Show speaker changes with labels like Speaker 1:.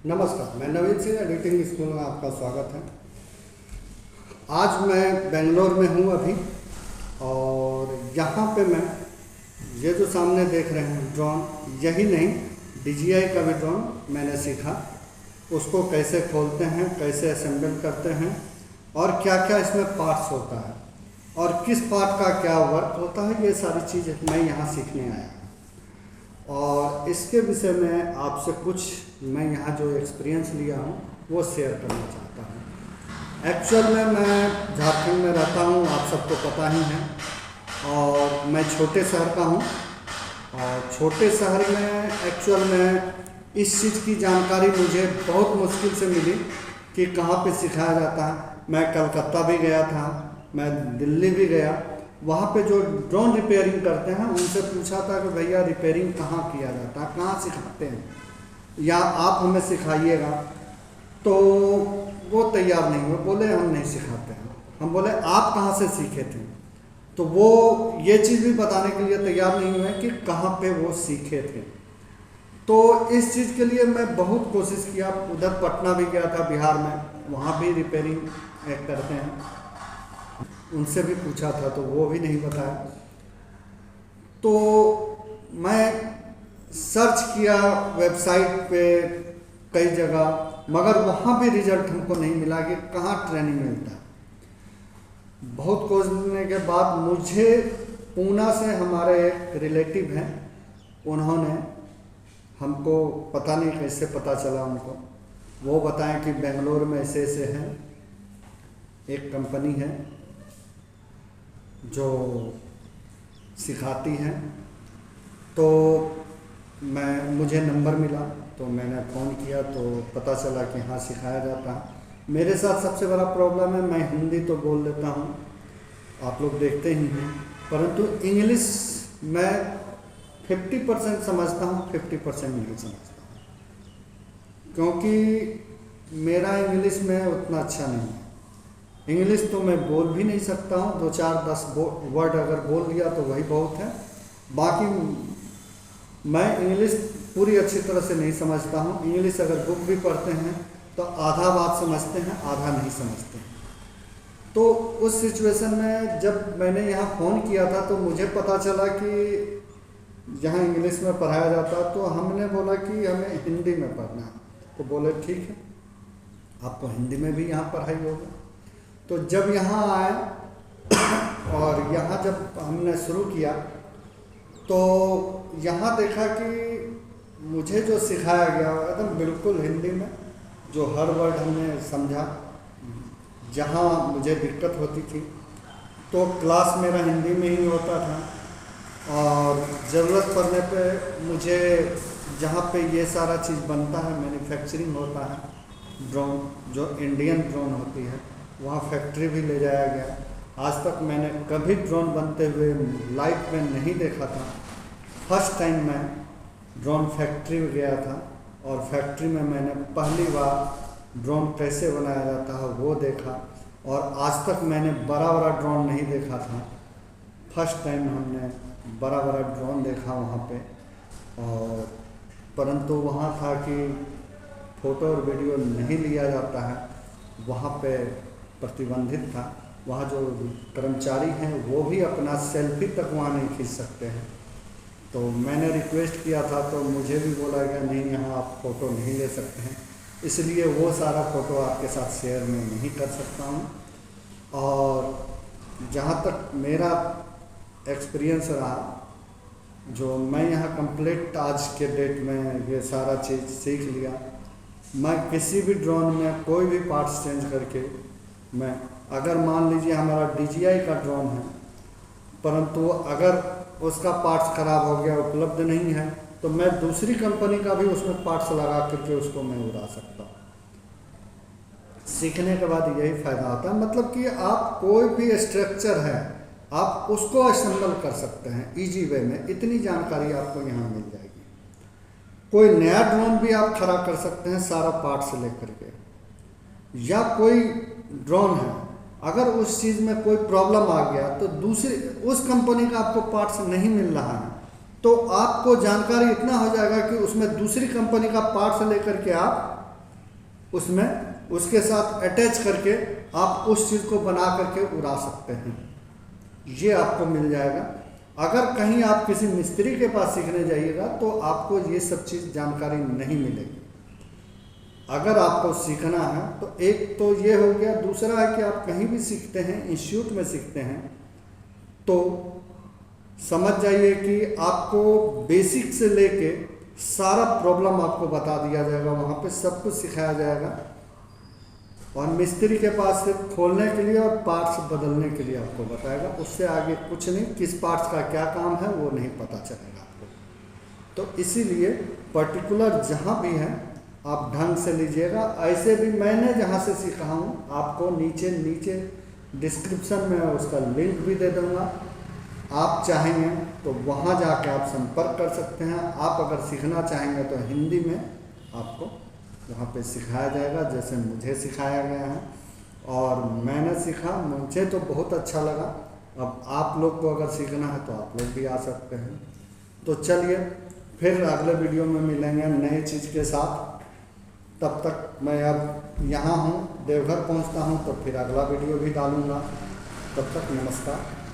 Speaker 1: नमस्कार, मैं नवीन Singh editing school में आपका स्वागत है। आज मैं बेंगलोर में हूँ अभी, और यहाँ पे मैं ये जो सामने देख रहे हैं ड्रोन, यही नहीं DJI का भी ड्रोन मैंने सीखा। उसको कैसे खोलते हैं, कैसे असेंबल करते हैं और क्या क्या इसमें पार्ट्स होता है और किस पार्ट का क्या वर्क होता है, ये सारी चीज़ मैं यहाँ सीखने आया। और इसके विषय में आपसे कुछ मैं यहाँ जो एक्सपीरियंस लिया हूँ वो शेयर करना चाहता हूँ। एक्चुअल में मैं झारखंड में रहता हूँ, आप सबको पता ही है, और मैं छोटे शहर का हूँ। और छोटे शहर में एक्चुअल में इस चीज़ की जानकारी मुझे बहुत मुश्किल से मिली कि कहाँ पे सिखाया जाता है। मैं कलकत्ता भी गया था, मैं दिल्ली भी गया, वहाँ पे जो ड्रोन रिपेयरिंग करते हैं उनसे पूछा था कि भैया रिपेयरिंग कहाँ किया जाता है, कहाँ सिखाते हैं, या आप हमें सिखाइएगा। तो वो तैयार नहीं हुए, बोले हम नहीं सिखाते हैं। हम बोले आप कहाँ से सीखे थे, तो वो ये चीज़ भी बताने के लिए तैयार नहीं हुए कि कहाँ पे वो सीखे थे। तो इस चीज़ के लिए मैं बहुत कोशिश किया। उधर पटना भी गया था, बिहार में, वहाँ भी रिपेयरिंग करते हैं, उनसे भी पूछा था तो वो भी नहीं बताया। तो मैं सर्च किया वेबसाइट पे कई जगह, मगर वहाँ भी रिजल्ट हमको नहीं मिला कि कहाँ ट्रेनिंग मिलता है। बहुत खोजने के बाद मुझे पूना से हमारे एक रिलेटिव हैं, उन्होंने हमको, पता नहीं कैसे पता चला उनको, वो बताएं कि बेंगलोर में ऐसे ऐसे हैं, एक कंपनी है जो सिखाती हैं। तो मुझे नंबर मिला तो मैंने फ़ोन किया, तो पता चला कि हाँ सिखाया जाता है। मेरे साथ सबसे बड़ा प्रॉब्लम है, मैं हिंदी तो बोल लेता हूँ, आप लोग देखते ही हैं, परंतु इंग्लिश मैं 50% समझता हूँ, 50% नहीं समझता हूँ, क्योंकि मेरा इंग्लिश में उतना अच्छा नहीं है। इंग्लिश तो मैं बोल भी नहीं सकता हूँ, 2-4-10 वर्ड अगर बोल लिया तो वही बहुत है। बाकी मैं इंग्लिश पूरी अच्छी तरह से नहीं समझता हूँ। इंग्लिश अगर बुक भी पढ़ते हैं तो आधा बात समझते हैं, आधा नहीं समझते हैं। तो उस सिचुएशन में जब मैंने यहाँ फ़ोन किया था तो मुझे पता चला कि यहाँ इंग्लिश में पढ़ाया जाता, तो हमने बोला कि हमें हिंदी में पढ़ना है। तो बोले ठीक है, आपको हिंदी में भी यहाँ पढ़ाई होगी। तो जब यहाँ आए और यहाँ जब हमने शुरू किया तो यहाँ देखा कि मुझे जो सिखाया गया एकदम बिल्कुल हिंदी में, जो हर वर्ड हमने समझा। जहाँ मुझे दिक्कत होती थी तो क्लास मेरा हिंदी में ही होता था, और ज़रूरत पड़ने पे मुझे जहाँ पे ये सारा चीज़ बनता है, मैन्युफैक्चरिंग होता है, ड्रोन जो इंडियन ड्रोन होती है, वहाँ फैक्ट्री भी ले जाया गया। आज तक मैंने कभी ड्रोन बनते हुए लाइफ में नहीं देखा था। फर्स्ट टाइम मैं ड्रोन फैक्ट्री में गया था, और फैक्ट्री में मैंने पहली बार ड्रोन कैसे बनाया जाता है वो देखा। और आज तक मैंने बड़ा बड़ा ड्रोन नहीं देखा था, फर्स्ट टाइम हमने बड़ा बड़ा ड्रोन देखा वहाँ पे। और परंतु वहाँ था कि फ़ोटो और वीडियो नहीं लिया जाता है, वहाँ पे प्रतिबंधित था। वहाँ जो कर्मचारी हैं वो भी अपना सेल्फी तक वहाँ नहीं खींच सकते हैं। तो मैंने रिक्वेस्ट किया था तो मुझे भी बोला गया नहीं, यहाँ आप फ़ोटो नहीं ले सकते हैं, इसलिए वो सारा फ़ोटो आपके साथ शेयर मैं नहीं कर सकता हूँ। और जहाँ तक मेरा एक्सपीरियंस रहा, जो मैं यहाँ कंप्लीट आज के डेट में ये सारा चीज़ सीख लिया। मैं किसी भी ड्रोन में कोई भी पार्ट्स चेंज करके, मैं अगर मान लीजिए हमारा DJI का ड्रोन है, परंतु अगर उसका पार्ट्स ख़राब हो गया, उपलब्ध नहीं है, तो मैं दूसरी कंपनी का भी उसमें पार्ट्स लगा करके उसको मैं उड़ा सकता हूँ। सीखने के बाद यही फ़ायदा होता है, मतलब कि आप कोई भी स्ट्रक्चर है आप उसको असेंबल कर सकते हैं ईजी वे में। इतनी जानकारी आपको यहाँ मिल जाएगी। कोई नया ड्रोन भी आप खड़ा कर सकते हैं सारा पार्ट से लेकर के। या कोई ड्रोन है, अगर उस चीज़ में कोई प्रॉब्लम आ गया तो दूसरी उस कंपनी का आपको पार्ट्स नहीं मिल रहा है, तो आपको जानकारी इतना हो जाएगा कि उसमें दूसरी कंपनी का पार्ट्स लेकर के आप उसमें उसके साथ अटैच करके आप उस चीज़ को बना करके उड़ा सकते हैं, ये आपको मिल जाएगा। अगर कहीं आप किसी मिस्त्री के पास सीखने जाइएगा तो आपको ये सब चीज़ जानकारी नहीं मिलेगी। अगर आपको सीखना है तो एक तो ये हो गया, दूसरा है कि आप कहीं भी सीखते हैं, इंस्टीट्यूट में सीखते हैं, तो समझ जाइए कि आपको बेसिक से लेके सारा प्रॉब्लम आपको बता दिया जाएगा, वहाँ पे सब कुछ सिखाया जाएगा। और मिस्त्री के पास सिर्फ खोलने के लिए और पार्ट्स बदलने के लिए आपको बताएगा, उससे आगे कुछ नहीं, किस पार्ट्स का क्या काम है वो नहीं पता चलेगा आपको। तो इसीलिए पर्टिकुलर जहाँ भी हैं आप ढंग से लीजिएगा। ऐसे भी मैंने जहाँ से सीखा हूँ आपको नीचे डिस्क्रिप्शन में उसका लिंक भी दे दूँगा, आप चाहेंगे तो वहाँ जाके आप संपर्क कर सकते हैं। आप अगर सीखना चाहेंगे तो हिंदी में आपको वहाँ पे सिखाया जाएगा, जैसे मुझे सिखाया गया है और मैंने सीखा, मुझे तो बहुत अच्छा लगा। अब आप लोग को अगर सीखना है तो आप लोग भी आ सकते हैं। तो चलिए फिर अगले वीडियो में मिलेंगे नए चीज़ के साथ। तब तक मैं अब यहाँ हूँ, देवघर पहुँचता हूँ तो फिर अगला वीडियो भी डालूँगा। तब तक नमस्कार।